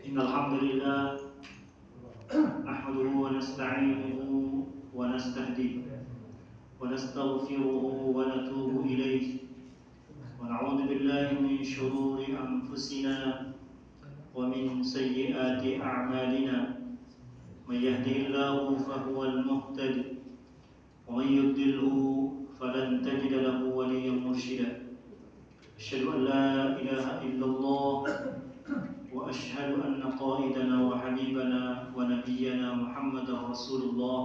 إن الحمد لله نحمده ونستعينه ونستهديه ونستغفره ونتوب إليه ونعوذ بالله من شرور أنفسنا ومن سيئات أعمالنا من يهده الله فهو المهتد ومن يضلله فلن تجد له وليا مرشدا أشهد أن لا إله إلا الله وأشهد أن قائدنا وحبيبنا ونبينا محمد رسول الله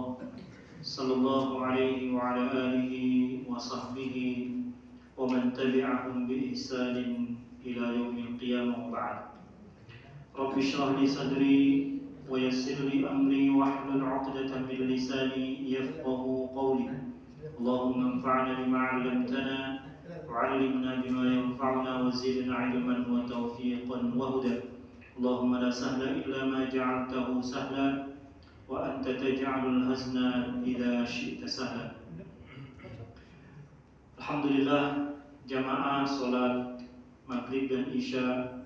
صلى الله عليه وعلى آله وصحبه ومن تبعهم بإحسان إلى يوم القيامة وبعد. رب اشرح لي صدري ويسر لي أمري واحلل عقدة من لساني يفقه قولي. اللهم انفعنا بما علمتنا وعلمنا بما ينفعنا وزدنا علما وتوفيقا وهدى. اللهم لا سهل إلا ما جعلته سهلا وأنت تجعل الحزن إذا شئت سهلا. Alhamdulillah, jamaah sholat maghrib dan isya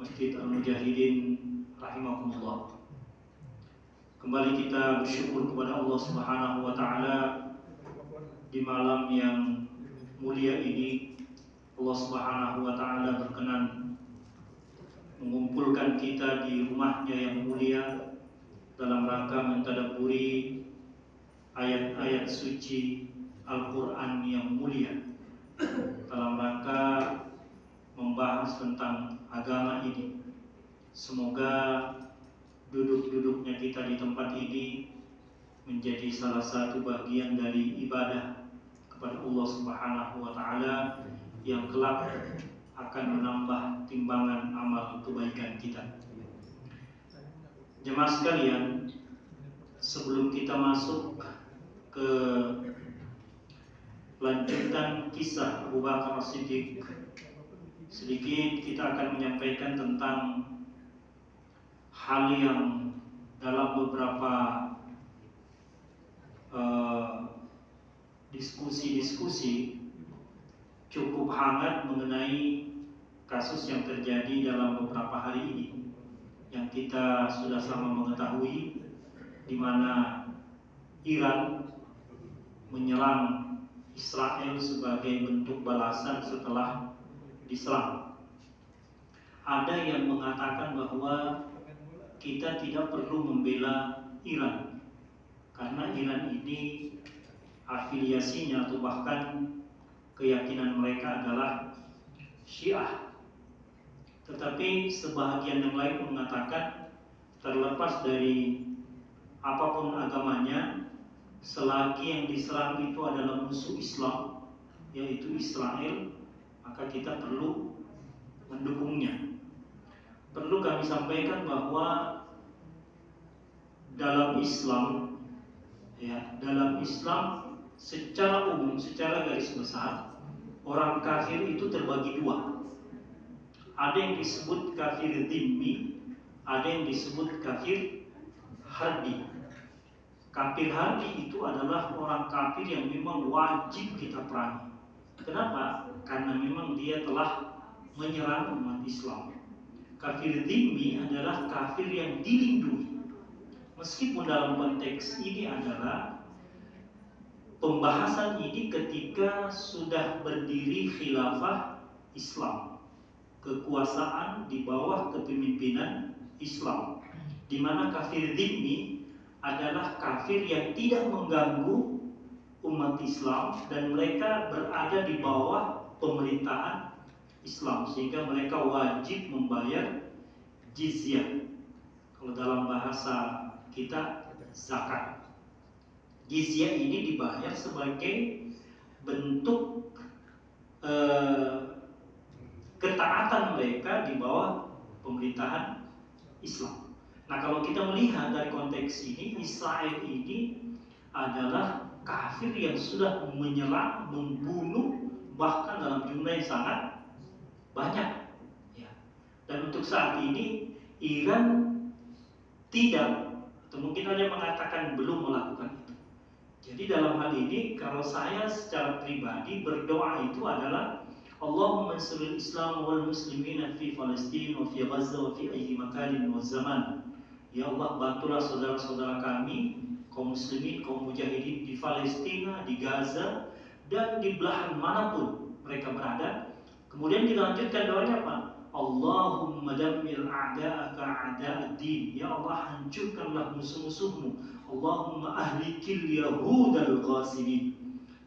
Masjid Al-Mujahidin rahimakumullah. Kembali kita bersyukur kepada Allah Subhanahu wa taala di malam yang mulia ini. Allah Subhanahu wa taala berkenan mengumpulkan kita di rumahnya yang mulia dalam rangka mentadabburi ayat-ayat suci Al-Quran yang mulia, dalam rangka membahas tentang agama ini. Semoga duduk-duduknya kita di tempat ini menjadi salah satu bagian dari ibadah kepada Allah Subhanahu wa taala yang kelak akan menambah timbangan amal kebaikan kita. Jemaah sekalian, sebelum kita masuk ke lanjutan kisah Abu Bakar As-Siddiq, sedikit kita akan menyampaikan tentang hal yang dalam beberapa diskusi-diskusi cukup hangat mengenai kasus yang terjadi dalam beberapa hari ini, yang kita sudah sama mengetahui, di mana Iran menyerang Israel sebagai bentuk balasan setelah diserang. Ada yang mengatakan bahwa kita tidak perlu membela Iran karena Iran ini afiliasinya atau bahkan keyakinan mereka adalah Syiah. Tetapi sebahagian yang lain mengatakan terlepas dari apapun agamanya, selagi yang diserang itu adalah musuh Islam, yaitu Israel, maka kita perlu mendukungnya. Perlu kami sampaikan bahwa dalam Islam, dalam Islam secara umum, secara garis besar, orang kafir itu terbagi dua. Ada yang disebut kafir dhimmi, ada yang disebut kafir harbi. Kafir harbi itu adalah orang kafir yang memang wajib kita perangi. Kenapa? Karena memang dia telah menyerang umat Islam. Kafir dhimmi adalah kafir yang dilindungi. Meskipun dalam konteks ini adalah pembahasan ini ketika sudah berdiri khilafah Islam, kekuasaan di bawah kepemimpinan Islam, di mana kafir dhimmi adalah kafir yang tidak mengganggu umat Islam dan mereka berada di bawah pemerintahan Islam, sehingga mereka wajib membayar jizyah. Kalau dalam bahasa kita, zakat. Jizyah ini dibayar sebagai bentuk ketaatan mereka di bawah pemerintahan Islam. Nah, kalau kita melihat dari konteks ini, Israel ini adalah kafir yang sudah menyerang, membunuh, bahkan dalam jumlah yang sangat banyak. Dan untuk saat ini Iran tidak, atau mungkin ada yang mengatakan belum melakukan itu. Jadi dalam hal ini, kalau saya secara pribadi berdoa itu adalah Allahumma ansuril Islam wal muslimina fi Palestina wa fi Gaza wa fi ayyi makanin wa zaman. Ya Allah, bantulah saudara-saudara kami, kaum muslimin, kaum mujahidin di Palestina, di Gaza, dan di belahan manapun mereka berada. Kemudian kita lanjutkan doanya apa? Allahumma dammir a'da'aka a'da'ad-din. Ya Allah, hancurkanlah musuh-musuhmu. Allahumma ahlikil yahudal ghasibin.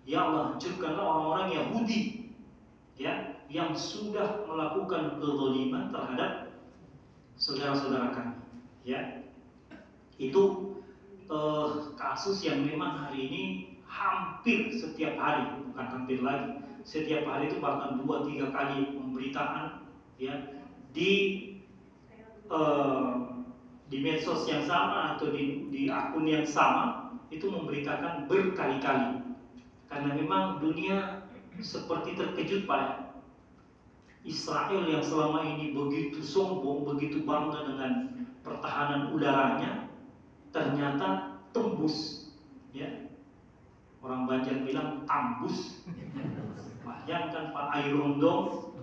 Ya Allah, hancurkanlah orang-orang Yahudi, ya, yang sudah melakukan kezaliman terhadap saudara-saudara kami, ya. Itu kasus yang memang hari ini hampir setiap hari, bukan hampir lagi, setiap hari itu bahkan 2-3 kali pemberitaan, ya, di medsos yang sama atau di akun yang sama itu memberitakan berkali-kali, karena memang dunia seperti terkejut Pak. Israel yang selama ini begitu sombong, begitu bangga dengan pertahanan udaranya, ternyata tembus, ya. Orang Banjar bilang tambus. Bayangkan Pak, Iron Dome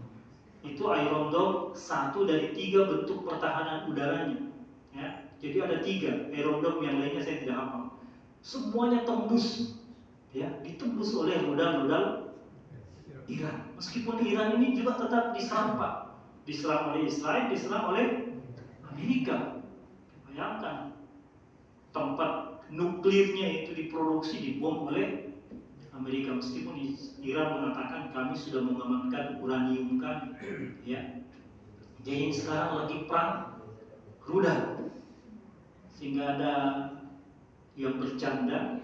itu satu dari 3 bentuk pertahanan udaranya, ya. Jadi ada 3 Iron Dome, yang lainnya saya tidak hafal. Semuanya tembus, ya, ditembus oleh rudal-rudal Iran. Meskipun Iran ini juga tetap diserang Pak, diserang oleh Israel, diserang oleh Amerika. Bayangkan, tempat nuklirnya itu diproduksi, dibom oleh Amerika, meskipun Iran mengatakan kami sudah mengamankan uranium kami, ya. Jadi sekarang lagi perang rudal, sehingga ada yang bercanda,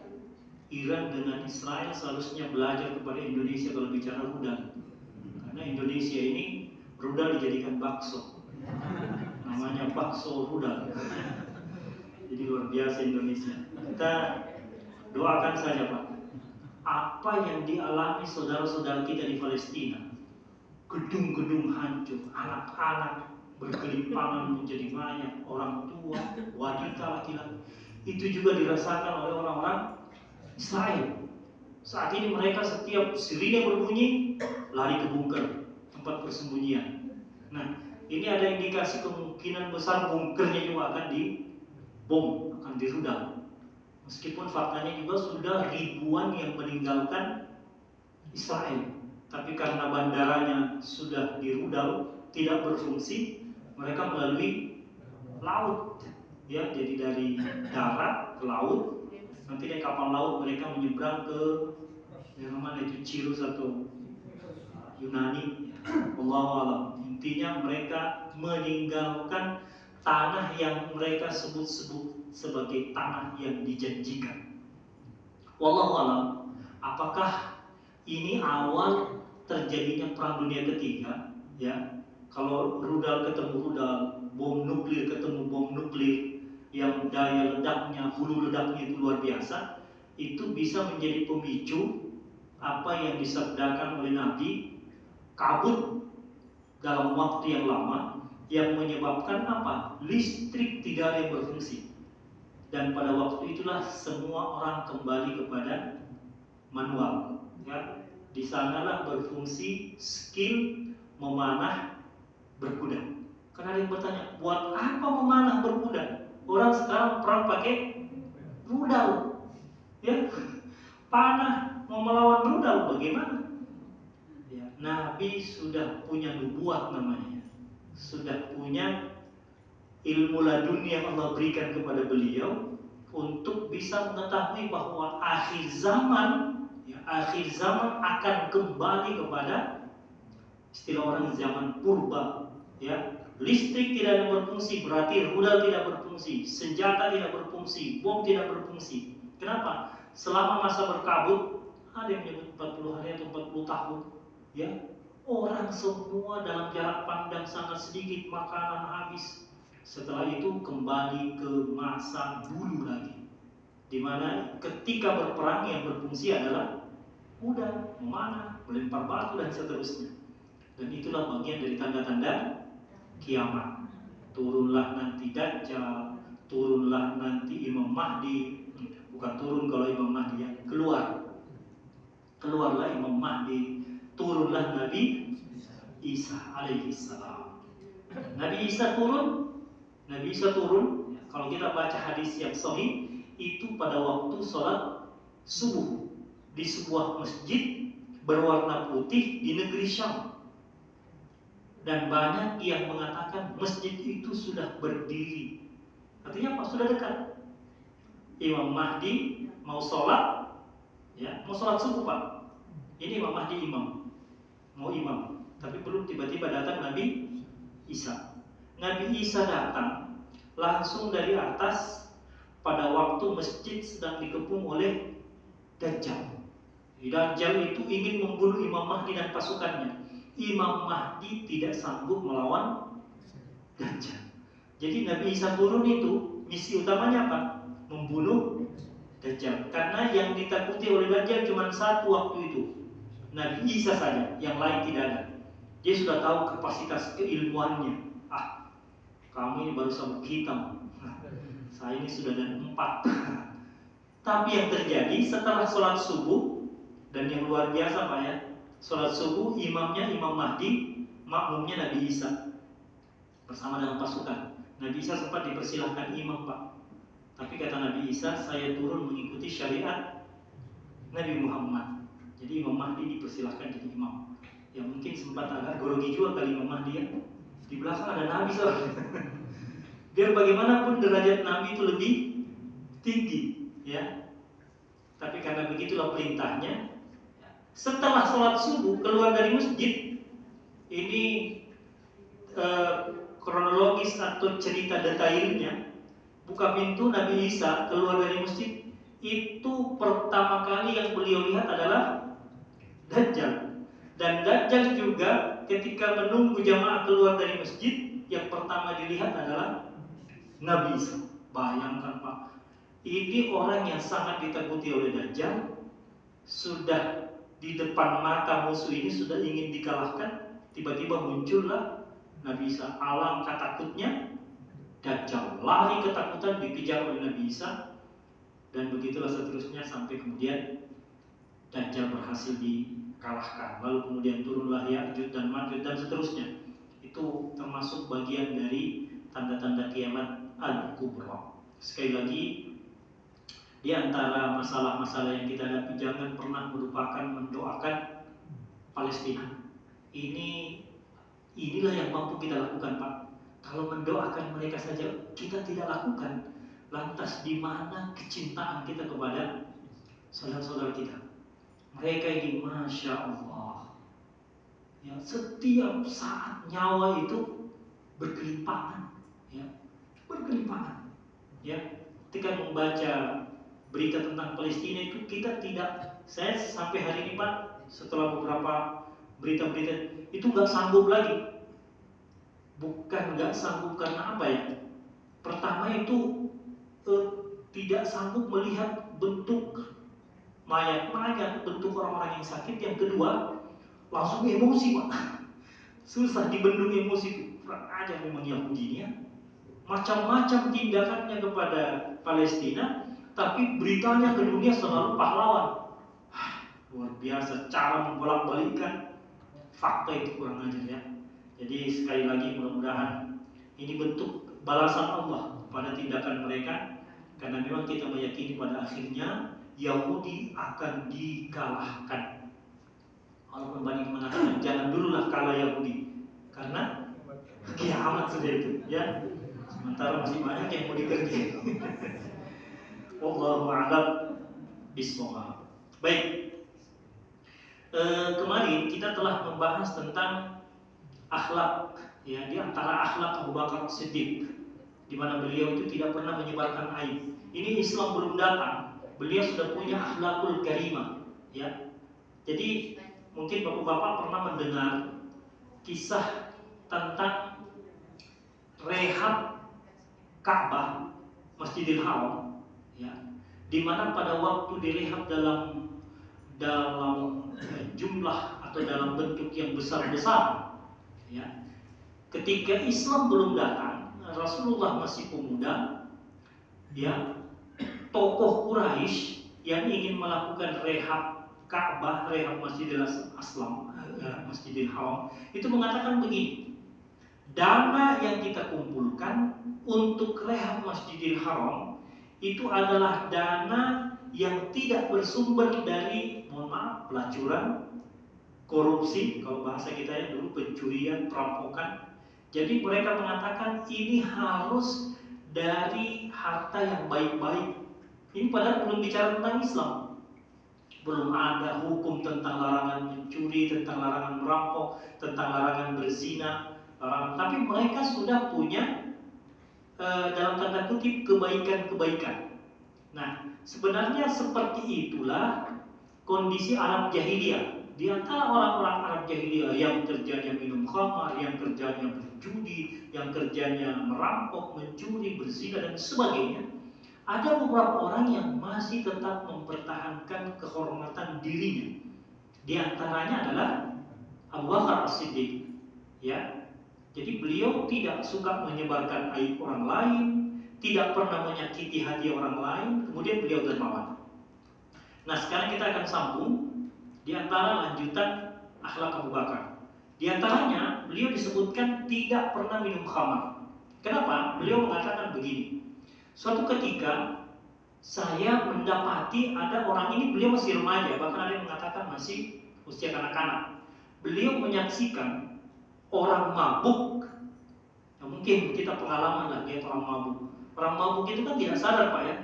Iran dengan Israel seharusnya belajar kepada Indonesia kalau bicara rudal, karena Indonesia ini rudal dijadikan bakso, namanya bakso rudal. Jadi luar biasa Indonesia. Kita doakan saja Pak, apa yang dialami saudara-saudara kita di Palestina, gedung-gedung hancur, anak-anak bergelimpangan menjadi mayat, orang tua, wanita, laki-laki, itu juga dirasakan oleh orang-orang Israel. Saat ini mereka setiap sirine berbunyi, lari ke bunker, tempat persembunyian. Nah, ini ada indikasi kemungkinan besar bunkernya juga akan dibom, akan dirudal. Meskipun faktanya juga sudah ribuan yang meninggalkan Israel, tapi karena bandaranya sudah dirudal, tidak berfungsi, mereka melalui laut, ya. Jadi dari darat ke laut, nanti dari kapal laut mereka menyeberang ke yang mana itu, Cirus atau Yunani, Allahu a'lam. Intinya mereka meninggalkan tanah yang mereka sebut-sebut sebagai tanah yang dijanjikan. Wallahu a'lam. Apakah ini awal terjadinya perang dunia ketiga, ya? Kalau rudal ketemu rudal, bom nuklir ketemu bom nuklir, yang daya ledaknya, hulu ledaknya itu luar biasa, itu bisa menjadi pemicu apa yang disabdakan oleh Nabi, kabut dalam waktu yang lama, yang menyebabkan apa? Listrik tidak ada yang berfungsi. Dan pada waktu itulah semua orang kembali kepada manual, ya. Di sanalah berfungsi skill memanah berkuda. Karena ada yang bertanya, buat apa memanah berkuda? Orang sekarang perang pakai rudal, ya. Panah mau melawan rudal bagaimana? Ya, Nabi sudah punya nubuat namanya, sudah punya ilmu laduni yang Allah berikan kepada beliau untuk bisa mengetahui bahwa akhir zaman, ya, akhir zaman akan kembali kepada istilah orang zaman purba, ya. Listrik tidak berfungsi, berarti rudal tidak berfungsi, senjata tidak berfungsi, bom tidak berfungsi. Kenapa? Selama masa berkabut, ada yang menyebut 40 hari atau 40 tahun, ya. Orang semua dalam jarak pandang sangat sedikit, makanan habis. Setelah itu kembali ke masa dulu lagi, dimana ketika berperang yang berfungsi adalah kuda, memanah, melempar batu dan seterusnya. Dan itulah bagian dari tanda-tanda kiamat. Turunlah nanti Dajjal, turunlah nanti Imam Mahdi, bukan turun kalau Imam Mahdi, ya, keluarlah Imam Mahdi, turunlah Nabi Isa alaihi salam. Nabi Isa turun. Kalau kita baca hadis yang sahih, itu pada waktu sholat subuh di sebuah masjid berwarna putih di negeri Syam. Dan banyak yang mengatakan masjid itu sudah berdiri. Artinya apa? Sudah dekat. Imam Mahdi mau sholat, ya, mau sholat subuh Pak. Ini Imam Mahdi mau imam. Tapi belum tiba-tiba datang Nabi Isa. Nabi Isa datang langsung dari atas pada waktu masjid sedang dikepung oleh Dajjal. Dajjal itu ingin membunuh Imam Mahdi dan pasukannya. Imam Mahdi tidak sanggup melawan Dajjal. Jadi Nabi Isa turun itu misi utamanya apa? Membunuh Dajjal. Karena yang ditakuti oleh Dajjal cuma satu waktu itu, Nabi Isa saja, yang lain tidak ada. Dia sudah tahu kapasitas keilmuannya. Kamu ini baru sabuk hitam, saya ini sudah ada 4. Tapi yang terjadi setelah sholat subuh, dan yang luar biasa Pak ya, sholat subuh imamnya Imam Mahdi, makmumnya Nabi Isa bersama dengan pasukan. Nabi Isa sempat dipersilahkan imam Pak, tapi kata Nabi Isa, saya turun mengikuti syariat Nabi Muhammad. Jadi Imam Mahdi dipersilahkan jadi imam. Ya mungkin sempat agak grogi juga kali Imam Mahdi ya. Di belakang ada Nabi soalnya. Biar bagaimanapun derajat Nabi itu lebih tinggi, ya. Tapi karena begitulah perintahnya. Setelah sholat subuh keluar dari masjid, ini kronologis atau cerita detailnya. Buka pintu Nabi Isa keluar dari masjid, itu pertama kali yang beliau lihat adalah Dajjal. Dan Dajjal juga ketika menunggu jamaah keluar dari masjid, yang pertama dilihat adalah Nabi Isa. Bayangkan Pak, ini orang yang sangat ditakuti oleh Dajjal, sudah di depan mata musuh ini sudah ingin dikalahkan, tiba-tiba muncullah Nabi Isa. Alangkah takutnya Dajjal, lari ketakutan, dikejar oleh Nabi Isa. Dan begitulah seterusnya sampai kemudian Dajjal berhasil dikalahkan. Lalu kemudian turunlah Ya'juj dan Ma'juj dan seterusnya. Itu termasuk bagian dari tanda-tanda kiamat Al-Kubra. Sekali lagi, di antara masalah-masalah yang kita hadapi, jangan pernah melupakan mendoakan Palestina. Inilah yang mampu kita lakukan Pak. Kalau mendoakan mereka saja kita tidak lakukan, lantas di mana kecintaan kita kepada saudara-saudara kita? Mereka ini Masya Allah, ya, setiap saat nyawa itu bergelimpangan, ya, bergelimpangan. Ya, ketika membaca berita tentang Palestina itu kita tidak, saya sampai hari ini Pak, setelah beberapa berita-berita itu nggak sanggup lagi. Bukan nggak sanggup karena apa ya? Pertama itu tidak sanggup melihat bentuk mayat-mayat, bentuk orang-orang yang sakit. Yang kedua, langsung emosi Pak. Susah dibendung emosi itu. Kurang ajar memang Yahudinya. Macam-macam tindakannya kepada Palestina, tapi beritanya ke dunia selalu pahlawan. Luar biasa cara membolak-balikkan fakta itu, kurang ajar ya. Jadi sekali lagi mudah-mudahan ini bentuk balasan Allah pada tindakan mereka, karena memang kita meyakini pada akhirnya Yahudi akan dikalahkan. Walaupun banyak mengatakan jangan dululah kalah Yahudi, karena kiamat sudah itu, ya. Sementara masih banyak yang mau dikerjain. Wallahu a'lam bishawab. Baik. Kemarin kita telah membahas tentang akhlak, ya, di antara akhlak Abu Bakar Siddiq, di mana beliau itu tidak pernah menyebarkan aib. Ini Islam belum datang, beliau sudah punya akhlakul karimah, ya. Jadi mungkin bapak-bapak pernah mendengar kisah tentang rehab Ka'bah, Masjidil Haram, ya, di mana pada waktu direhab dalam jumlah atau dalam bentuk yang besar-besar, ya. Ketika Islam belum datang, Rasulullah masih pemuda, ya, tokoh Quraisy yang ingin melakukan rehab Ka'bah, rehab Masjidil Haram, itu mengatakan begini, dana yang kita kumpulkan untuk rehab Masjidil Haram itu adalah dana yang tidak bersumber dari, mohon maaf, pelacuran, korupsi, kalau bahasa kita ya dulu pencurian, perampokan. Jadi mereka mengatakan ini harus dari harta yang baik-baik. Ini padahal belum bicara tentang Islam. Belum ada hukum tentang larangan mencuri, tentang larangan merampok, tentang larangan berzina, tapi mereka sudah punya dalam tanda kutip kebaikan-kebaikan. Nah, sebenarnya seperti itulah kondisi Arab Jahiliyah. Di antara orang-orang Arab Jahiliyah yang kerjanya minum khamar, yang kerjanya berjudi, yang kerjanya merampok, mencuri, berzina dan sebagainya, ada beberapa orang yang masih tetap mempertahankan kehormatan dirinya. Di antaranya adalah Abu Bakar As-Siddiq. Ya, jadi beliau tidak suka menyebarkan aib orang lain, tidak pernah menyakiti hati orang lain, kemudian beliau dermawan. Nah, sekarang kita akan sambung di antara lanjutan akhlak Abu Bakar. Di antaranya, beliau disebutkan tidak pernah minum khamar. Kenapa? Beliau mengatakan begini. Suatu ketika saya mendapati ada orang ini, beliau masih remaja, bahkan ada yang mengatakan masih usia kanak-kanak. Beliau menyaksikan orang mabuk. Ya, mungkin kita pengalaman lah lihat orang mabuk. Orang mabuk itu kan tidak sadar Pak ya.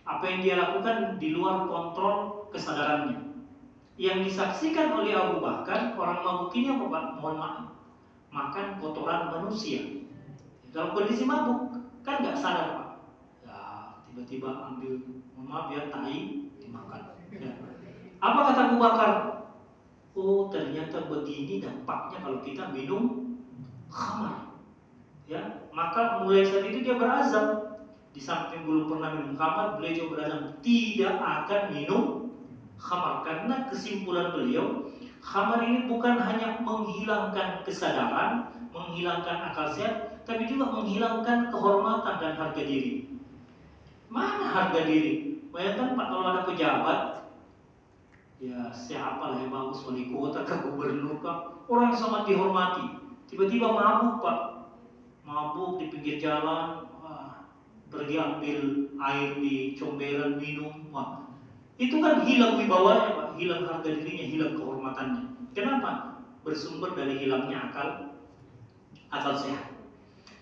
Apa yang dia lakukan di luar kontrol kesadarannya. Yang disaksikan oleh Abu Bakar, orang mabuk ini apa Pak? Mohon maaf, makan kotoran manusia. Dalam kondisi mabuk, kan nggak sadar Pak. Tiba-tiba ambil, mohon maaf ya, tai dimakan. Ya. Apa kata Abu Bakar? Oh, ternyata begini dampaknya kalau kita minum khamar. Ya, maka mulai saat itu dia berazam. Di samping belum pernah minum khamar, beliau juga berazam tidak akan minum khamar, karena kesimpulan beliau, khamar ini bukan hanya menghilangkan kesadaran, menghilangkan akal sehat, tapi juga menghilangkan kehormatan dan harga diri. Mana harga diri? Bayangkan Pak, kalau ada pejabat, ya siapa lah yang bagus, wali kota kah, gubernur kah, orang yang sangat dihormati, tiba-tiba mabuk Pak, mabuk di pinggir jalan, pergi ambil air di comberan minum, itu kan hilang wibawanya Pak, hilang harga dirinya, hilang kehormatannya. Kenapa? Bersumber dari hilangnya akal sehat.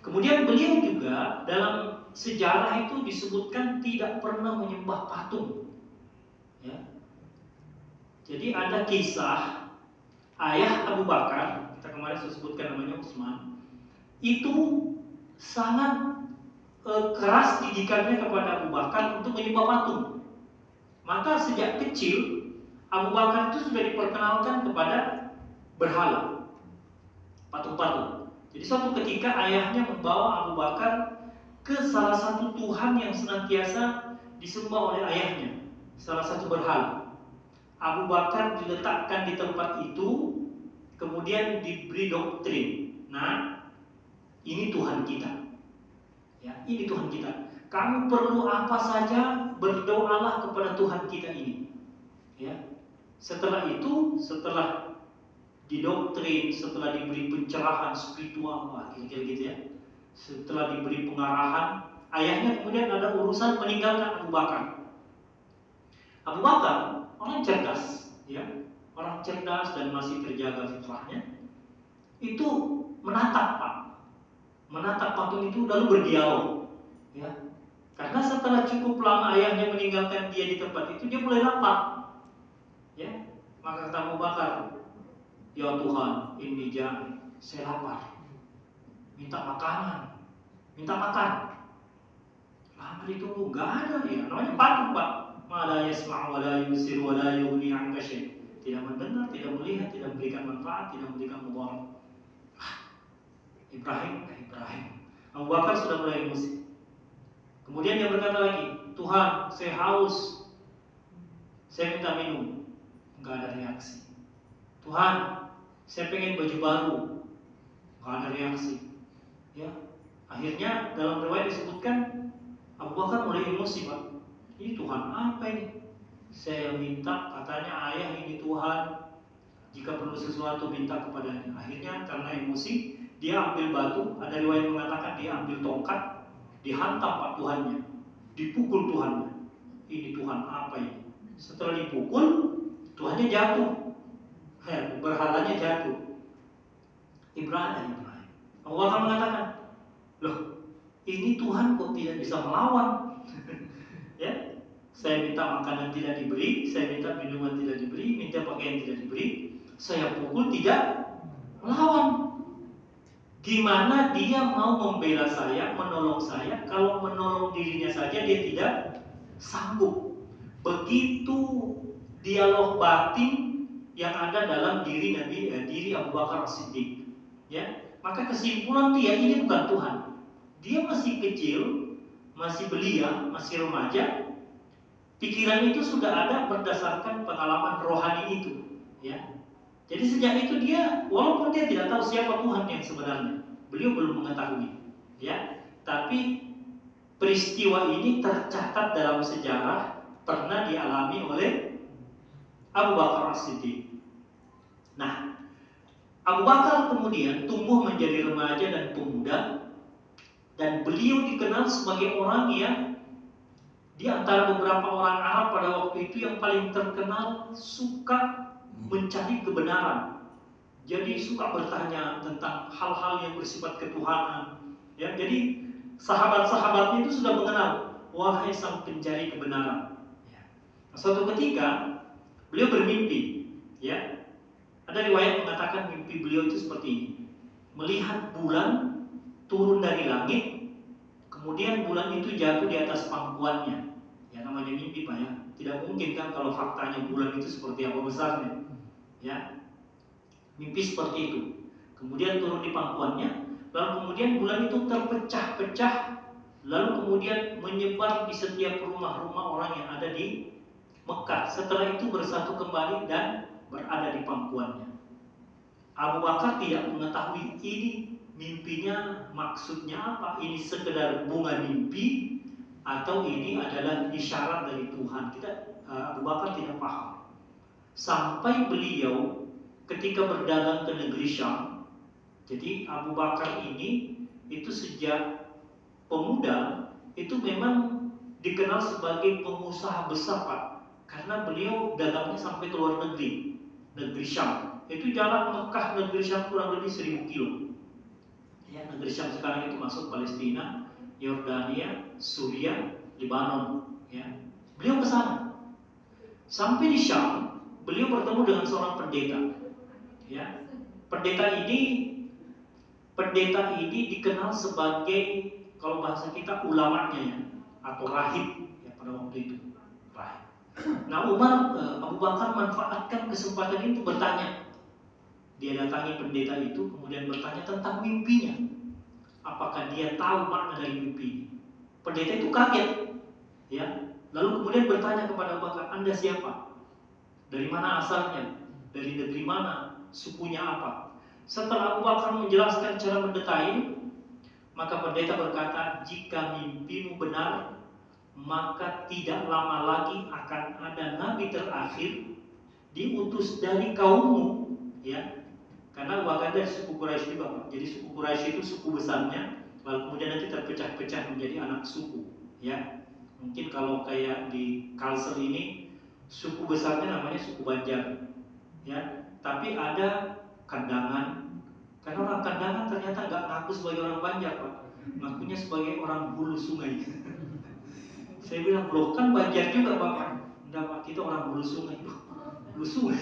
Kemudian beliau juga dalam sejarah itu disebutkan tidak pernah menyembah patung. Ya. Jadi ada kisah ayah Abu Bakar, kita kemarin sudah sebutkan namanya Utsman, itu sangat keras didikannya kepada Abu Bakar untuk menyembah patung. Maka sejak kecil Abu Bakar itu sudah diperkenalkan kepada berhala, patung-patung. Jadi suatu ketika ayahnya membawa Abu Bakar ke salah satu Tuhan yang senantiasa disembah oleh ayahnya, salah satu berhala. Abu Bakar diletakkan di tempat itu, kemudian diberi doktrin. Nah, ini Tuhan kita. Ya, ini Tuhan kita. Kamu perlu apa saja, berdoalah kepada Tuhan kita ini. Ya. Setelah itu, setelah didoktrin, setelah diberi pencerahan spiritual, kira-kira gitu ya. Setelah diberi pengarahan, ayahnya kemudian ada urusan meninggalkan Abu Bakar. Abu Bakar orang cerdas, ya, orang cerdas dan masih terjaga fitrahnya. Itu menatap patung itu lalu berdialog, ya. Karena setelah cukup lama ayahnya meninggalkan dia di tempat itu, dia mulai lapar, ya. Maka kata Abu Bakar, ya Tuhan, ini ja'i, saya lapar, minta makanan, minta makan. Lama ditunggu, nggak ada ya. Namanya patung Pak. Ma la yasma' wa la yusir wa la yughni 'anka syai'. Tidak mendengar, tidak melihat, tidak memberikan manfaat, tidak memberikan mudarat. Ibrahim. Abu Bakar sudah mulai emosi. Kemudian dia berkata lagi, Tuhan, saya haus, saya minta minum. Nggak ada reaksi. Tuhan, saya pengen baju baru, nggak ada reaksi. Ya, akhirnya dalam riwayat disebutkan Abu Bakar mulai emosi Pak. Ini Tuhan apa ini? Saya minta Katanya, ayah ini Tuhan, jika perlu sesuatu minta kepadanya. Akhirnya karena emosi, dia ambil batu. Ada riwayat mengatakan dia ambil tongkat, dihantam pak Tuhannya, dipukul Tuhannya. Ini Tuhan apa ini? Setelah dipukul, Tuhannya jatuh, berhalanya jatuh. Ibrahim. Allah akan mengatakan, loh, ini Tuhan kok tidak bisa melawan? Ya, saya minta makanan tidak diberi, saya minta minuman tidak diberi, minta pakaian tidak diberi, saya pukul tidak melawan. Gimana dia mau membela saya, menolong saya, kalau menolong dirinya saja dia tidak sanggup. Begitu dialog batin yang ada dalam diri diri Abu Bakar As-Siddiq. Ya, maka kesimpulan dia ini bukan Tuhan. Dia masih kecil, masih belia, masih remaja. Pikiran itu sudah ada berdasarkan pengalaman rohani itu. Ya, jadi sejak itu dia, walaupun dia tidak tahu siapa Tuhan yang sebenarnya, beliau belum mengetahui. Ya, tapi peristiwa ini tercatat dalam sejarah, pernah dialami oleh Abu Bakar As-Siddiq. Nah, Abu Bakar kemudian tumbuh menjadi remaja dan pemuda, dan beliau dikenal sebagai orang yang di antara beberapa orang Arab pada waktu itu yang paling terkenal suka mencari kebenaran. Jadi suka bertanya tentang hal-hal yang bersifat ketuhanan. Ya, jadi sahabat-sahabatnya itu sudah mengenal, wahai sang pencari kebenaran. Suatu ketika beliau bermimpi, ya. Ada riwayat mengatakan mimpi beliau itu seperti ini. Melihat bulan turun dari langit, kemudian bulan itu jatuh di atas pangkuannya. Ya, namanya mimpi Pak ya. Tidak mungkin kan kalau faktanya bulan itu seperti apa besarnya. Ya. Mimpi seperti itu. Kemudian turun di pangkuannya, lalu kemudian bulan itu terpecah-pecah, lalu kemudian menyebar di setiap rumah-rumah orang yang ada di Mekah. Setelah itu bersatu kembali dan berada di pangkuannya. Abu Bakar tidak mengetahui ini mimpinya maksudnya apa. Ini sekedar bunga mimpi atau ini adalah isyarat dari Tuhan. Abu Bakar tidak paham. Sampai beliau ketika berdagang ke negeri Syam. Jadi Abu Bakar ini itu sejak pemuda itu memang dikenal sebagai pengusaha besar Pak. Karena beliau dagangnya sampai ke luar negeri, negeri Syam. Itu jarak Mekah negeri Syam kurang lebih 1000 kilo. Ya, negeri Syam sekarang itu masuk Palestina, Yordania, Suriah, Lebanon. Ya, beliau ke sana. Sampai di Syam, beliau bertemu dengan seorang pendeta. Ya, pendeta ini dikenal sebagai, kalau bahasa kita, ulamanya ya, atau rahib ya pada waktu itu. Rahib. Nah, Abu Bakar manfaatkan kesempatan itu bertanya. Dia datangi pendeta itu, kemudian bertanya tentang mimpinya. Apakah dia tahu makna dari mimpi? Pendeta itu kaget, ya. Lalu kemudian bertanya kepada Abu Bakar, Anda siapa? Dari mana asalnya? Dari negeri mana? Sukunya apa? Setelah Abu Bakar menjelaskan secara mendetail, maka pendeta berkata, jika mimpimu benar, maka tidak lama lagi akan ada nabi terakhir diutus dari kaummu, ya. Karena bahkan dari suku Quraisy juga, Pak. Jadi suku Quraisy itu suku besarnya, lalu kemudian nanti terpecah-pecah menjadi anak suku, ya. Mungkin kalau kayak di Kalsel ini suku besarnya namanya suku Banjar, ya. Tapi ada Kandangan. Karena orang Kandangan ternyata nggak ngaku sebagai orang Banjar, Pak. Ngakunya sebagai orang hulu sungai. Saya bilang, loh kan Banjar juga Bapak. Enggak Pak, kita orang hulu sungai. Hulu sungai.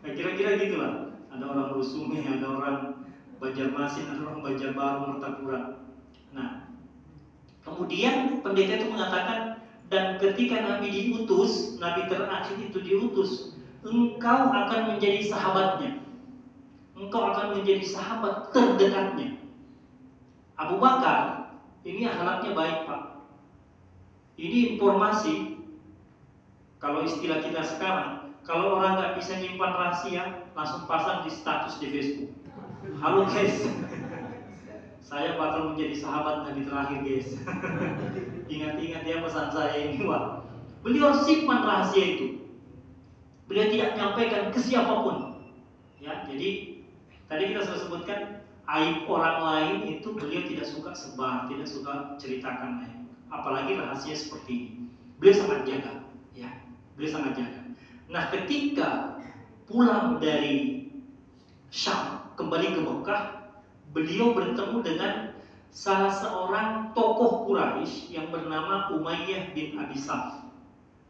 Nah, kira-kira gitulah. Ada orang hulu sungai, ada orang Banjarmasin, ada orang Banjarbaru, Martapura. Nah, kemudian pendeta itu mengatakan, dan ketika Nabi diutus, Nabi terakhir itu diutus, engkau akan menjadi sahabatnya. Engkau akan menjadi sahabat terdekatnya. Abu Bakar, ini akhlaknya baik Pak. Ini informasi, kalau istilah kita sekarang, kalau orang nggak bisa nyimpan rahasia, langsung pasang di status di Facebook. Halo guys, saya bakal menjadi sahabat Nabi terakhir guys. Ingat-ingat ya pesan saya ini, Wah. Beliau harus simpan rahasia itu. Beliau tidak menyampaikan ke siapapun. Ya, jadi tadi kita sudah sebutkan aib orang lain itu beliau tidak suka sebar, tidak suka ceritakan lain. Apalagi rahasia seperti ini. Beliau sangat jaga, ya. Beliau sangat jaga. Nah, ketika pulang dari Syam kembali ke Mekah, beliau bertemu dengan salah seorang tokoh Quraisy yang bernama Umayyah bin Abi Saf.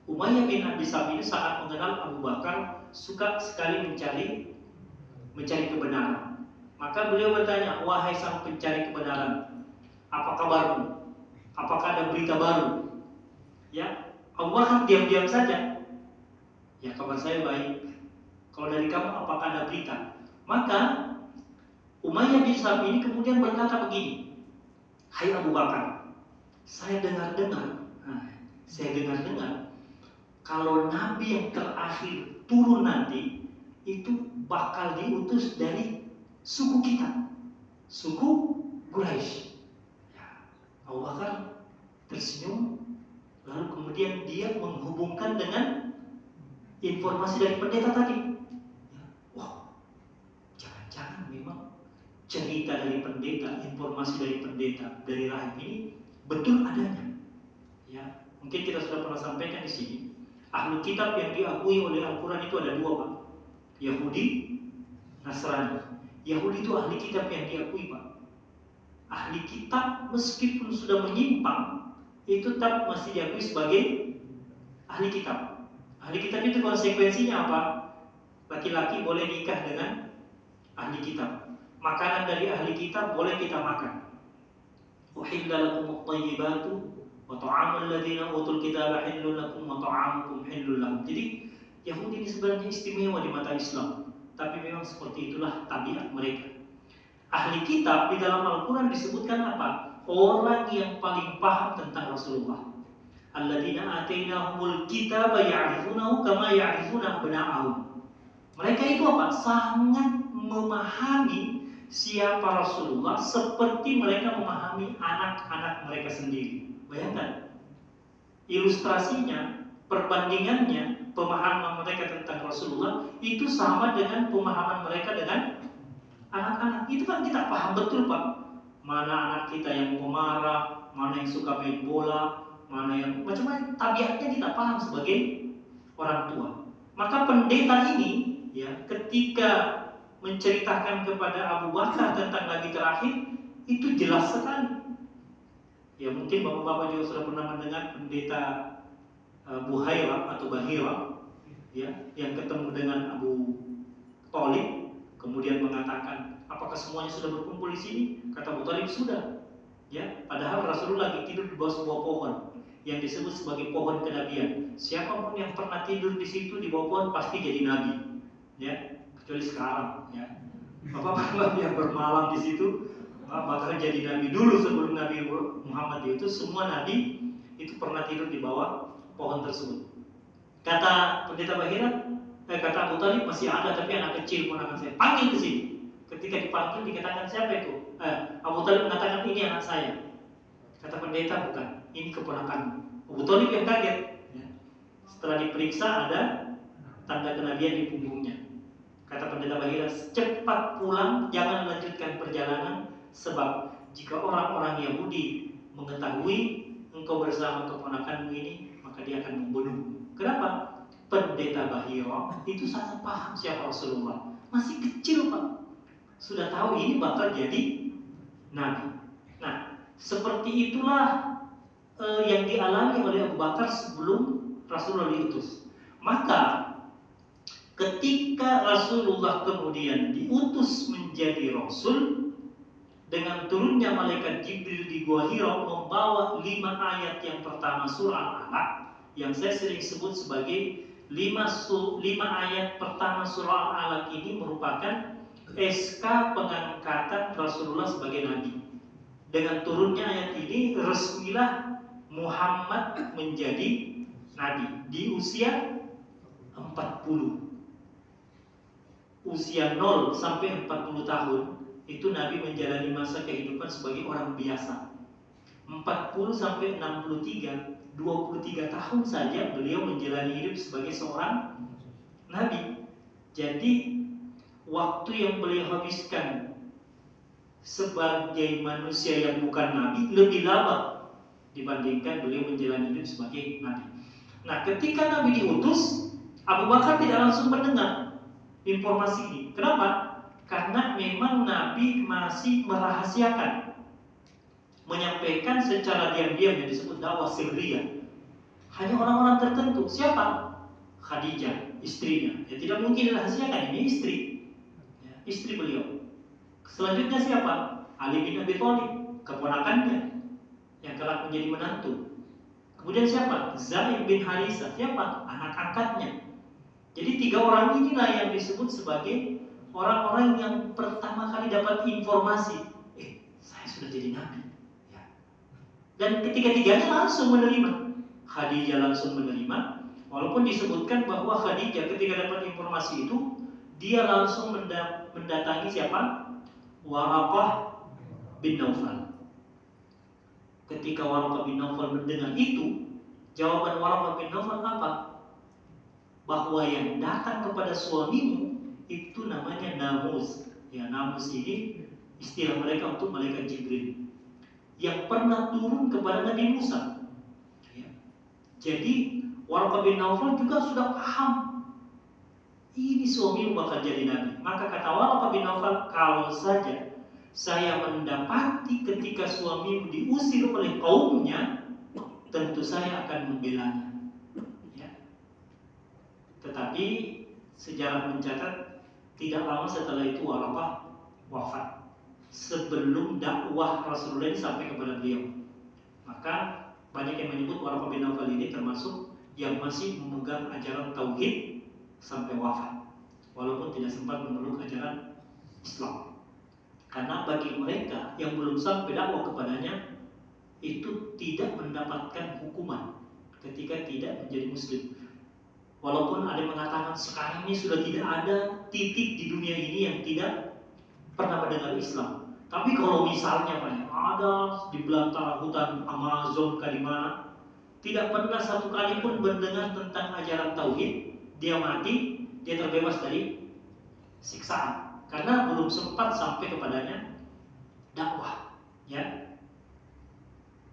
Umayyah bin Abi Saf ini sangat mengenal Abu Bakar, suka sekali mencari kebenaran. Maka beliau bertanya, wahai sang pencari kebenaran, apa kabarmu? Apakah ada berita baru? Ya, Abu Bakar diam-diam saja. Ya, kabar saya baik. Kalau dari kamu apakah ada berita? Maka Umayyah bin Saf ini kemudian berkata begini, hai Abu Bakar, saya dengar-dengar kalau Nabi yang terakhir turun nanti itu bakal diutus dari suku kita, suku Quraisy. Ya, Abu Bakar tersenyum, lalu kemudian dia menghubungkan dengan informasi dari pendeta tadi. Ya, wah, jangan-jangan memang cerita dari pendeta, informasi dari pendeta, dari rahim ini betul adanya. Ya, mungkin kita sudah pernah sampaikan di sini. Ahlu kitab yang diakui oleh Al-Quran itu ada dua, Pak. Yahudi, Nasrani. Yahudi itu ahli kitab yang diakui, Pak. Ahli kitab meskipun sudah menyimpang, itu tetap masih diakui sebagai ahli kitab. Ahli kitab itu konsekuensinya apa? Laki-laki boleh nikah dengan ahli kitab. Makanan dari ahli kitab boleh kita makan. Uhilla lakum at-thayyibatu wa ta'amul ladzina utul kitaba hillun lakum wa ta'amukum hillun lahum. Jadi Yahudi ini sebenarnya istimewa di mata Islam, tapi memang seperti itulah tabiat mereka. Ahli kitab di dalam Al-Quran disebutkan apa? Orang yang paling paham tentang Rasulullah. Alladzina atainahumul kitaba ya'rifunahu kama ya'rifuna abna'ahum. Mereka itu apa? Sangat memahami siapa Rasulullah seperti mereka memahami anak-anak mereka sendiri. Bayangkan, ilustrasinya, perbandingannya, pemahaman mereka tentang Rasulullah itu sama dengan pemahaman mereka dengan anak-anak. Itu kan kita paham betul, Pak. Mana anak kita yang pemarah, mana yang suka main bola, mana yang macam-macam. Tabiatnya kita paham sebagai orang tua. Maka pendeta ini, ya, ketika menceritakan kepada Abu Bakar tentang Nabi terakhir, itu jelas sekali. Ya, mungkin bapak-bapak juga sudah pernah mendengar pendeta Buhaira atau Bahira, ya, yang ketemu dengan Abu Thalib, kemudian mengatakan, apakah semuanya sudah berkumpul di sini? Kata Abu Thalib, sudah. Ya, padahal Rasulullah lagi tidur di bawah sebuah pohon yang disebut sebagai pohon kenabian. Siapapun yang pernah tidur di situ di bawah pohon pasti jadi nabi. Ya, kecuali sekarang. Ya, bapak-bapak yang bermalam di situ bakal jadi nabi. Dulu sebelum Nabi Muhammad diutus, semua nabi itu pernah tidur di bawah pohon tersebut. Kata pendeta Bahira, kata Abu Thalib, masih ada tapi anak kecil ponakan saya, panggil ke sini. Ketika dipanggil dikatakan, siapa itu? Abu Thalib mengatakan, ini anak saya. Kata pendeta, bukan, ini keponakan. Abu Thalib yang kaget. Ya. Setelah diperiksa ada tanda kenabian di punggungnya. Kata pendeta Bahira, cepat pulang, jangan lanjutkan perjalanan, sebab jika orang-orang Yahudi mengetahui engkau bersama keponakanmu ini, maka dia akan membunuhmu. Kenapa? Pendeta Bahira itu sangat paham siapa Rasulullah. Masih kecil, Pak, sudah tahu ini bakal jadi nabi. Nah, seperti itulah yang dialami oleh Abu Bakar sebelum Rasulullah diutus. Maka ketika Rasulullah kemudian diutus menjadi Rasul, dengan turunnya malaikat Jibril di Gua Hira membawa 5 ayat yang pertama surah Al-Alaq, yang saya sering sebut sebagai 5 ayat pertama surah Al-Alaq ini merupakan SK pengangkatan Rasulullah sebagai nabi. Dengan turunnya ayat ini, resmilah Muhammad menjadi nabi di usia 40. Usia 0 sampai 40 tahun itu Nabi menjalani masa kehidupan sebagai orang biasa. 40 sampai 63, 23 tahun saja beliau menjalani hidup sebagai seorang nabi. Jadi waktu yang beliau habiskan sebagai manusia yang bukan nabi lebih lama dibandingkan beliau menjalani hidup sebagai nabi. Nah, ketika Nabi diutus, Abu Bakar tidak langsung mendengar informasi ini. Kenapa? Karena memang Nabi masih merahasiakan, menyampaikan secara diam-diam yang disebut dakwah sirriyah. Hanya orang-orang tertentu. Siapa? Khadijah, istrinya. Ya tidak mungkin dirahasiakan, ini istri. Ya, istri beliau. Selanjutnya siapa? Ali bin Abi Thalib, keponakannya yang kelak menjadi menantu. Kemudian siapa? Zaid bin Harisah. Siapa? Anak angkatnya. Jadi 3 orang inilah yang disebut sebagai orang-orang yang pertama kali dapat informasi. Saya sudah jadi nabi. Ya. Dan ketiga-tiganya langsung menerima. Khadijah langsung menerima. Walaupun disebutkan bahwa Khadijah ketika dapat informasi itu, dia langsung mendatangi siapa? Waraqah bin Naufal. Ketika Waraqah bin Naufal mendengar itu, jawaban Waraqah bin Naufal apa? Bahwa yang datang kepada suamimu itu namanya Namus. Ya, Namus ini istilah mereka untuk malaikat Jibril yang pernah turun kepada Nabi Musa. Ya. Jadi Waraqah bin Naufal juga sudah paham ini suamimu bakal jadi nabi. Maka kata Waraqah bin Naufal, kalau saja saya mendapati ketika suamimu diusir oleh kaumnya, tentu saya akan membelanya. Ya. Tetapi sejarah mencatat tidak lama setelah itu Waraqah wafat, sebelum dakwah Rasulullah ini sampai kepada beliau. Maka banyak yang menyebut Waraqah bin Naufal ini termasuk yang masih memegang ajaran tauhid sampai wafat, walaupun tidak sempat memeluk ajaran Islam. Karena bagi mereka yang belum sampai dakwah kepadanya, itu tidak mendapatkan hukuman ketika tidak menjadi muslim. Walaupun ada yang mengatakan sekarang ini sudah tidak ada titik di dunia ini yang tidak pernah mendengar Islam. Tapi kalau misalnya Pak, ada di belantara hutan Amazon di mana, tidak pernah satu kali pun mendengar tentang ajaran tauhid, dia mati, dia terbebas dari siksaan karena belum sempat sampai kepadanya dakwah. Ya.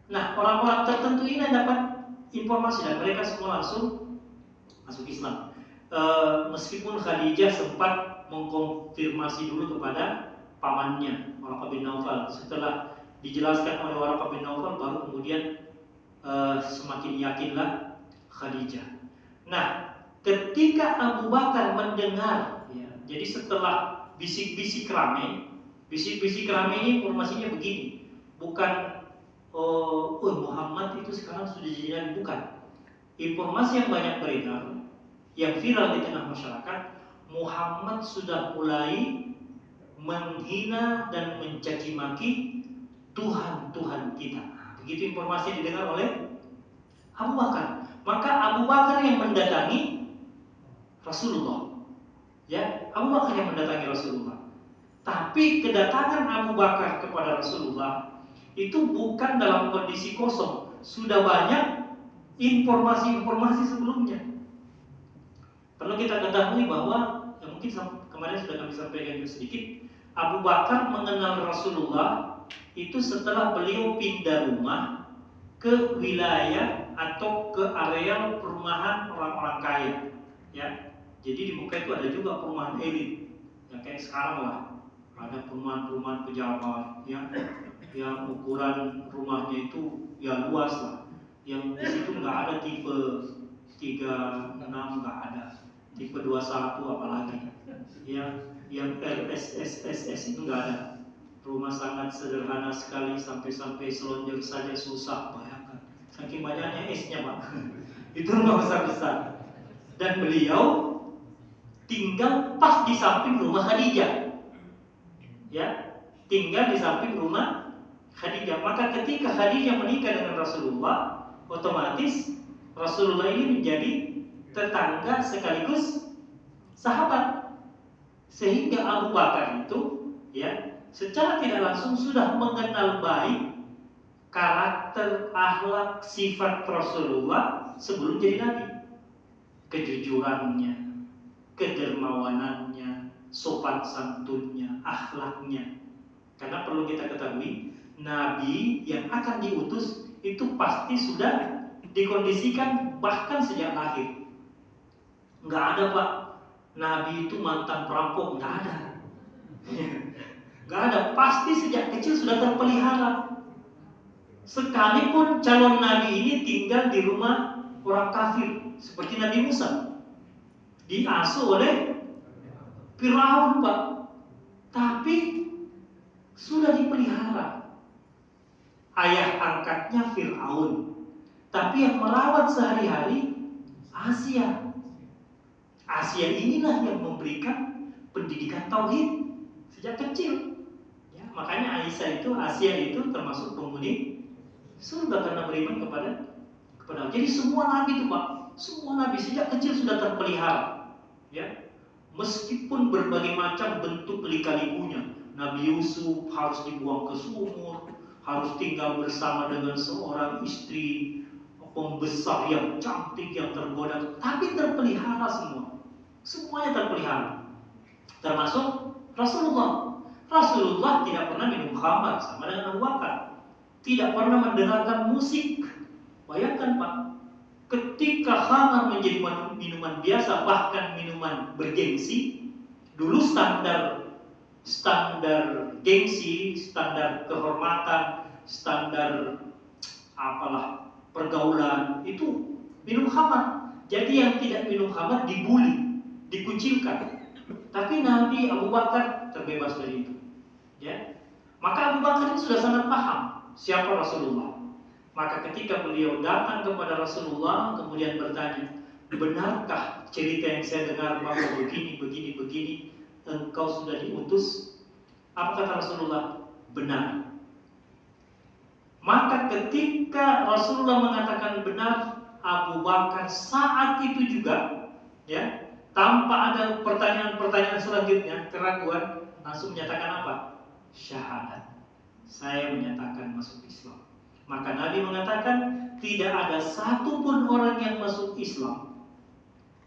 Nah, orang-orang tertentu ini dapat informasi dan mereka semua langsung masuk Islam. Meskipun Khadijah sempat mengkonfirmasi dulu kepada pamannya Waraqah bin Naufal, setelah dijelaskan oleh Waraqah bin Naufal baru kemudian semakin yakinlah Khadijah. Nah, ketika Abu Bakar mendengar, ya, jadi setelah bisik-bisik rame ini informasinya begini, bukan Muhammad itu sekarang sudah jadi nabi, bukan. Informasi yang banyak beredar, yang viral di tengah masyarakat, Muhammad sudah mulai menghina dan mencaci maki Tuhan-Tuhan kita. Begitu informasi didengar oleh Abu Bakar. Maka Abu Bakar yang mendatangi Rasulullah. Ya, Abu Bakar yang mendatangi Rasulullah. Tapi kedatangan Abu Bakar kepada Rasulullah itu bukan dalam kondisi kosong. Sudah banyak informasi-informasi sebelumnya. Perlu kita ketahui bahwa, ya mungkin kemarin sudah kami sampaikan juga sedikit, Abu Bakar mengenal Rasulullah itu setelah beliau pindah rumah ke wilayah atau ke areal perumahan orang-orang kaya. Ya, jadi di Mekah itu ada juga perumahan elit, ya kayak sekarang lah, ada perumahan-perumahan pejabat, ya, yang ukuran rumahnya itu ya luas lah. Yang di situ nggak ada tipe 36, nggak ada tipe 21 apalagi. Yang RSSSS itu nggak ada. Rumah sangat sederhana sekali, sampai selonjor saja susah, bayangkan. Saking banyaknya esnya Pak. Itu rumah besar-besar. Dan beliau tinggal pas di samping rumah Khadijah. Ya, tinggal di samping rumah Khadijah. Maka ketika Khadijah menikah dengan Rasulullah, otomatis Rasulullah ini menjadi tetangga sekaligus sahabat. Sehingga Abu Bakar itu, ya, secara tidak langsung sudah mengenal baik karakter, akhlak, sifat Rasulullah sebelum jadi nabi. Kejujurannya, kedermawanannya, sopan santunnya, akhlaknya. Karena perlu kita ketahui, nabi yang akan diutus itu pasti sudah dikondisikan bahkan sejak lahir. Nggak ada Pak, nabi itu mantan perampok, nggak ada. Nggak ada, pasti sejak kecil sudah terpelihara. Sekalipun calon nabi ini tinggal di rumah orang kafir, seperti Nabi Musa, diasuh oleh Firaun Pak, tapi sudah dipelihara. Ayah angkatnya Firaun, tapi yang merawat sehari-hari Asia. Asia inilah yang memberikan pendidikan tauhid sejak kecil. Ya, makanya Aisyah itu, Asia itu termasuk penghuni surga karena beriman kepada Allah. Jadi semua nabi itu Pak, semua nabi sejak kecil sudah terpelihara. Ya, meskipun berbagai macam bentuk lika-likunya, Nabi Yusuf harus dibuang ke sumur, harus tinggal bersama dengan seorang istri pembesar yang cantik, yang tergoda, tapi terpelihara semua. Semuanya terpelihara. Termasuk Rasulullah. Rasulullah tidak pernah minum khamar sama dengan Abu Bakar. Tidak pernah mendengarkan musik. Bayangkan Pak, ketika khamar menjadi minuman biasa, bahkan minuman bergengsi, dulu standar gengsi, standar kehormatan, standar apalah pergaulan itu minum khamar. Jadi yang tidak minum khamar dibully, dikucilkan. Tapi Nabi Abu Bakar terbebas dari itu. Ya, maka Abu Bakar itu sudah sangat paham siapa Rasulullah. Maka ketika beliau datang kepada Rasulullah kemudian bertanya, benarkah cerita yang saya dengar bahwa begini, engkau sudah diutus? Apa kata Rasulullah? Benar. Maka ketika Rasulullah mengatakan benar, Abu Bakar saat itu juga, ya, tanpa ada pertanyaan-pertanyaan selanjutnya, keraguan, langsung menyatakan apa? Syahadat. Saya menyatakan masuk Islam. Maka Nabi mengatakan tidak ada satupun orang yang masuk Islam,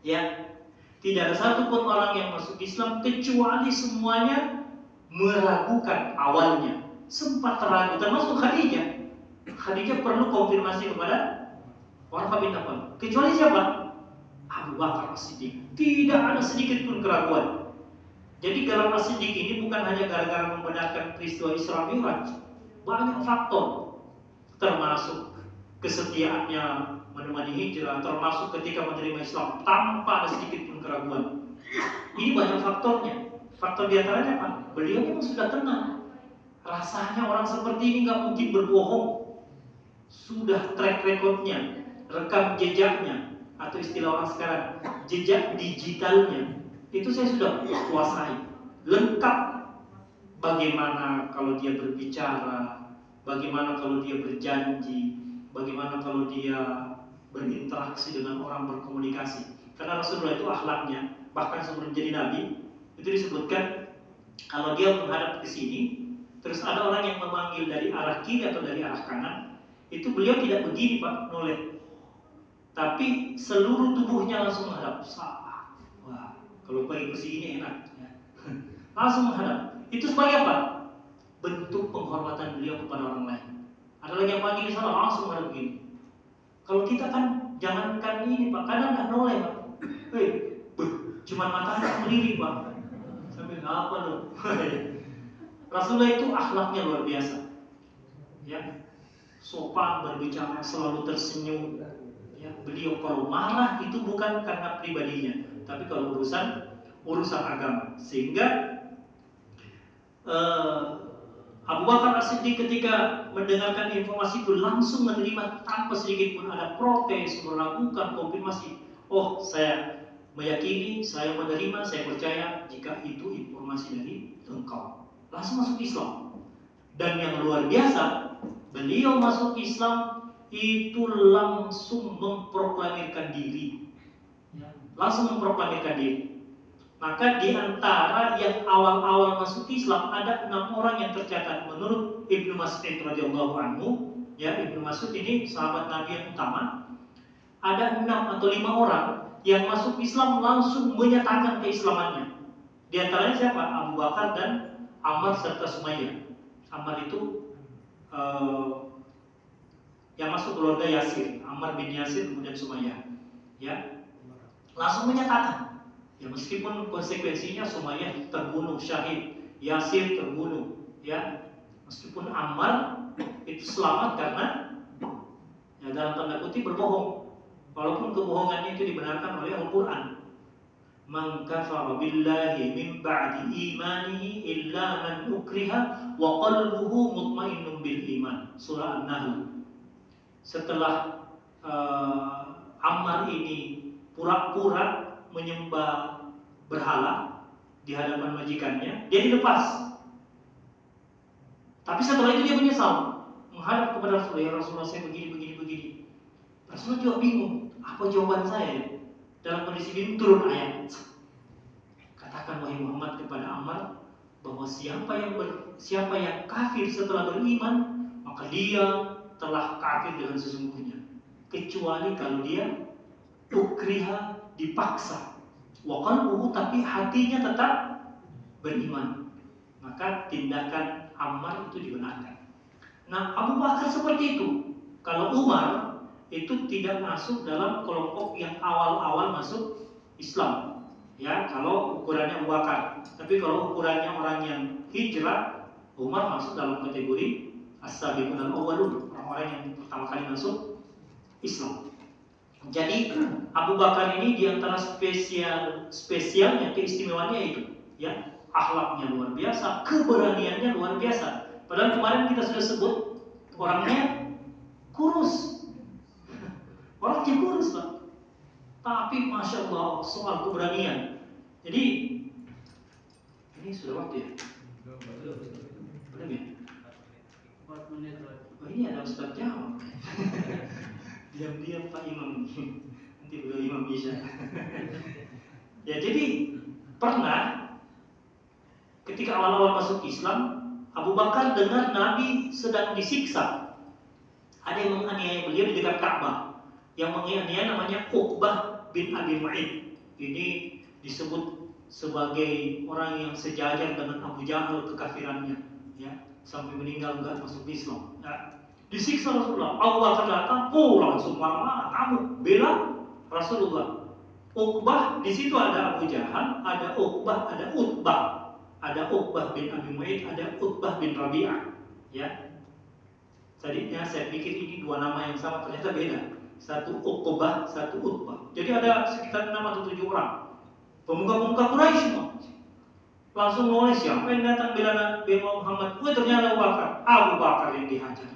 ya, tidak ada satupun orang yang masuk Islam kecuali semuanya meragukan awalnya, sempat ragu, termasuk Khadijah. Khadijah perlu konfirmasi kepada Warqah bin Nawfal. Kecuali siapa? Abu Bakar As-Siddiq. Tidak ada sedikit pun keraguan. Jadi garam As-Siddiq ini bukan hanya gara-gara membenarkan peristiwa Isra Mi'raj, banyak faktor. Termasuk kesetiaannya menemani hijrah, termasuk ketika menerima Islam tanpa ada sedikit pun keraguan. Ini banyak faktornya. Faktor diantaranya apa? Beliau memang sudah tenang. Rasanya orang seperti ini nggak mungkin berbohong. Sudah track recordnya, rekam jejaknya, atau istilah orang sekarang, jejak digitalnya, itu saya sudah kuasai. Lengkap. Bagaimana kalau dia berbicara, bagaimana kalau dia berjanji, bagaimana kalau dia berinteraksi dengan orang, berkomunikasi. Karena Rasulullah itu akhlaknya, bahkan sebelum jadi Nabi, itu disebutkan kalau dia menghadap ke sini, terus ada orang yang memanggil dari arah kiri atau dari arah kanan, itu beliau tidak begini Pak, noleh, tapi seluruh tubuhnya langsung menghadap. Wah, kalau pakai kursi ini enak, ya. Langsung menghadap. Itu sebagai apa? Bentuk penghormatan beliau kepada orang lain. Ada lagi yang panggil salah, langsung menghadap begini. Kalau kita kan jangankan ini Pak, kadang nggak noleh Pak. Cuma matanya melirik Pak. Sampai apa loh? Rasulullah itu akhlaknya luar biasa. Ya, sopan berbicara, selalu tersenyum. Ya, beliau kalau marah itu bukan karena pribadinya, tapi kalau urusan agama. Sehingga Abu Bakar As-Siddiq ketika mendengarkan informasi itu langsung menerima tanpa sedikit pun ada protes, meragukan, konfirmasi. Oh, saya meyakini, saya menerima, saya percaya jika itu informasi dari engkau. Langsung masuk Islam. Dan yang luar biasa, beliau masuk Islam itu langsung memproklamirkan diri. Langsung memproklamirkan diri. Maka di antara yang awal-awal masuk Islam ada 6 orang yang tercatat menurut Ibnu Mas'ud radhiyallahu anhu. Ya, Ibnu Mas'ud ini sahabat Nabi yang utama. Ada 6 atau 5 orang yang masuk Islam langsung menyatakan keislamannya. Di antaranya siapa? Abu Bakar dan Ammar serta Sumayyah. Ammar itu yang masuk keluarga Yasir, Ammar bin Yasir kemudian Sumayyah. Ya, langsung menyatakan. Ya meskipun konsekuensinya Sumayyah terbunuh syahid, Yasir terbunuh. Ya, meskipun Ammar itu selamat karena ya dalam tanda kutip berbohong. Walaupun kebohongannya itu dibenarkan oleh Al-Quran. Man kafara billahi min ba'di imanihi illa man ukriha wa qalbuhu mutmainnun bil iman. Surah An-Nahl. Setelah Ammar ini pura-pura menyembah berhala di hadapan majikannya, dia dilepas. Tapi setelah itu dia menyesal, menghadap kepada Rasulullah, ya Rasulullah saya begini. Rasulullah juga bingung, apa jawaban saya? Dalam kondisi bingung turun ayat. Katakan wahai Muhammad kepada Ammar bahwa siapa yang kafir setelah beriman, maka dia telah kafir dengan sesungguhnya, kecuali kalau dia ukriha, dipaksa, wa qalbuhu, tapi hatinya tetap beriman, maka tindakan Ammar itu dibenarkan. Nah, Abu Bakar seperti itu. Kalau Umar itu tidak masuk dalam kelompok yang awal-awal masuk Islam. Ya, kalau ukurannya Abu Bakar. Tapi kalau ukurannya orang yang hijrah, Umar masuk dalam kategori as-sabiqun al-awwalun, orang-orang yang pertama kali masuk Islam. Jadi Abu Bakar ini diantara spesialnya, keistimewaannya itu, ya, akhlaknya luar biasa, keberaniannya luar biasa. Padahal kemarin kita sudah sebut orangnya kurus. Orangnya kurus, Pak. Tapi Masya Allah soal keberanian. Jadi ini sudah waktu ya? Belum ya? 4 menit lagi. Oh ini ada Ustaz jawab. Diam-diam Pak Imam. Nanti beliau Imam bisa. Ya jadi pernah ketika awal-awal masuk Islam, Abu Bakar dengar Nabi sedang disiksa. Ada yang menganiaya beliau di dekat Ka'bah. Yang menganiaya namanya Uqbah bin Abi Mu'ayth. Ini disebut sebagai orang yang sejajar dengan Abu Jahal kekafirannya, ya, sampai meninggal enggak masuk Islam. Ya. Disiksa Rasulullah. Abu Bakar datang, langsung marah-marah. Kamu bela Rasulullah. Uqbah, di situ ada Abu Jahal, ada Uqbah, ada Utbah. Ada Uqbah bin Abi Mu'ayth, ada Utbah bin Rabi'ah. Ya. Tadinya saya pikir ini dua nama yang sama, ternyata beda. Satu Uqbah, satu Utbah. Jadi ada sekitar 6 atau 7 orang pemuka-pemuka Quraisy semua. Langsung nulis siapa yang datang bela Muhammad. Ternyata Abu Bakar yang dihajar.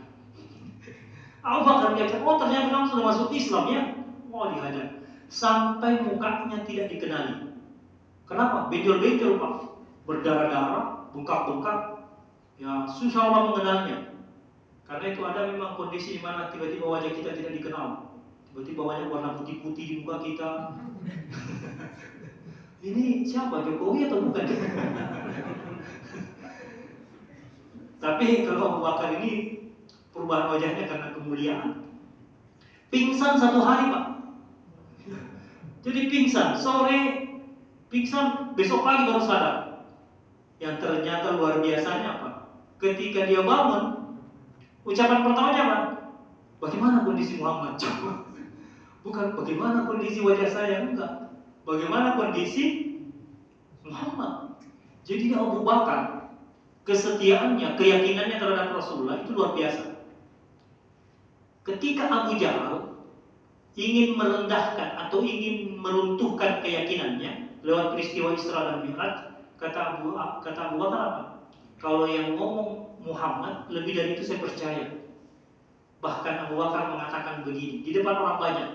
Abu Bakar dihajar. Ternyata kamu sudah masuk Islam ya. Dihajar. Sampai mukanya tidak dikenali. Kenapa? Benjol-benjol Pak. Berdarah-darah, bengkak-bengkak. Ya susah orang mengenalnya. Karena itu ada memang kondisi di mana tiba-tiba wajah kita tidak dikenal. Tiba-tiba banyak warna putih-putih di muka kita. Ini siapa? Jokowi atau bukan? Tapi kalau Abu Bakar ini perubahan wajahnya karena kemuliaan. Pingsan 1 hari Pak. Jadi pingsan, sore pingsan, besok pagi baru sadar. Yang ternyata luar biasanya apa? Ketika dia bangun, ucapan pertamanya apa? Bagaimana kondisi Muhammad? Bukan bagaimana kondisi wajah saya, enggak. Bagaimana kondisi Muhammad? Jadi Abu Bakar, kesetiaannya, keyakinannya terhadap Rasulullah itu luar biasa. Ketika Abu Jahal ingin merendahkan atau ingin meruntuhkan keyakinannya lewat peristiwa Isra dan Mi'raj, kata Abu Bakar apa? Kalau yang ngomong Muhammad, lebih dari itu saya percaya. Bahkan Abu Bakar mengatakan begini di depan orang banyak.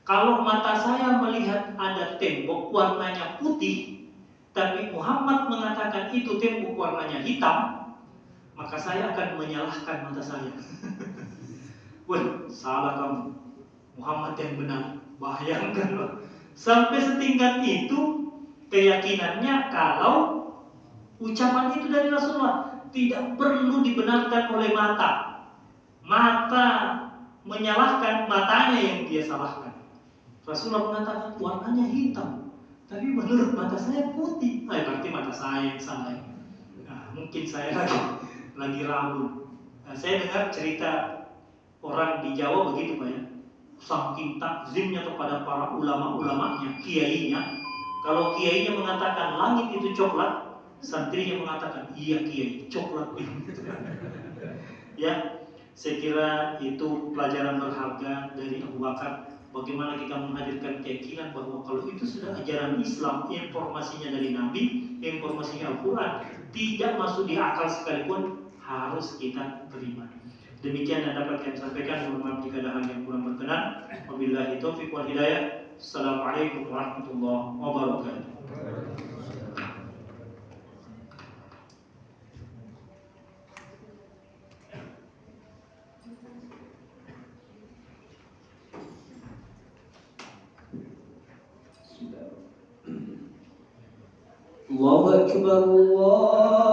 Kalau mata saya melihat ada tembok warnanya putih, tapi Muhammad mengatakan itu tembok warnanya hitam, maka saya akan menyalahkan mata saya. Wah, salah kamu. Muhammad yang benar. Bayangkan loh. Sampai setingkat itu keyakinannya kalau ucapan itu dari Rasulullah tidak perlu dibenarkan oleh mata. Mata menyalahkan, matanya yang dia salahkan. Rasulullah mengatakan warnanya hitam, tapi menurut mata saya putih. Berarti mata saya yang salah. Nah, mungkin saya lagi rabun. Nah, saya dengar cerita orang di Jawa begitu Pak ya. Saking takzimnya kepada para ulama-ulamanya, kiainya. Kalau kiainya mengatakan langit itu coklat, santrinya mengatakan iya kiai, coklat itu. Ya, saya kira itu pelajaran berharga dari Abu Bakar. Bagaimana kita menghadirkan keyakinan bahwa kalau itu sudah ajaran Islam, informasinya dari Nabi, informasinya Al-Quran, tidak masuk di akal sekalipun, harus kita terima. Demikian yang dapat kami sampaikan. Mohon maaf jika ada hal yang kurang berkenan. Wabillahi taufiq wal hidayah. Assalamualaikum warahmatullahi wabarakatuh. الله أكبر الله